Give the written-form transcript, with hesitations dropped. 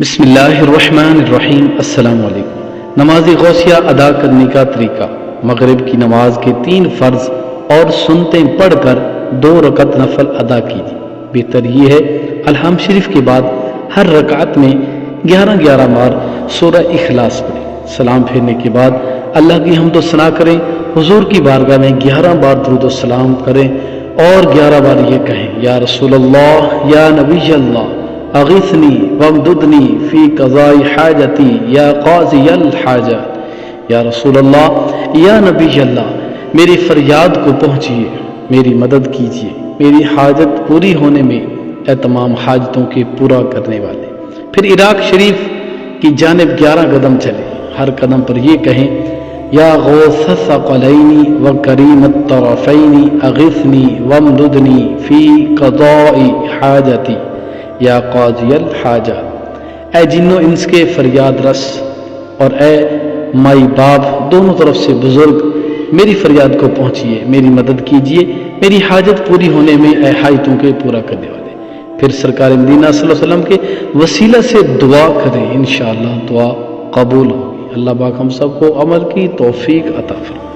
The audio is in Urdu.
بسم اللہ الرحمن الرحیم۔ السلام علیکم۔ نماز غوثیہ ادا کرنے کا طریقہ: مغرب کی نماز کے 3 فرض اور سنتیں پڑھ کر 2 رکعت نفل ادا کیجیے۔ بہتر یہ ہے الحمد شریف کے بعد ہر رکعت میں 11 بار سورہ اخلاص پڑھیں۔ سلام پھیرنے کے بعد اللہ کی حمد و ثنا کریں، حضور کی بارگاہ میں 11 بار درود و سلام کریں اور 11 بار یہ کہیں: یا رسول اللہ، یا نبی اللہ، اغیثنی وامددنی فی قضاء حاجتی یا قاضی الحاجات۔ یا رسول اللہ، یا نبی اللہ، میری فریاد کو پہنچیے، میری مدد کیجیے، میری حاجت پوری ہونے میں اے تمام حاجتوں کے پورا کرنے والے۔ پھر عراق شریف کی جانب 11 قدم چلیں۔ ہر قدم پر یہ کہیں: یا غوث الثقلین و کریم الطرفین اغثنی وامددنی فی قضاء حاجتی یا قاضی الحاجات۔ اے جن و انس کے فریاد رس اور اے مائی باپ دونوں طرف سے بزرگ، میری فریاد کو پہنچیے، میری مدد کیجیے، میری حاجت پوری ہونے میں اے حاجتوں کے پورا کرنے والے۔ پھر سرکار مدینہ صلی اللہ علیہ وسلم کے وسیلہ سے دعا کریں، انشاءاللہ دعا قبول ہوگی۔ اللہ پاک ہم سب کو عمل کی توفیق عطا فرمائے۔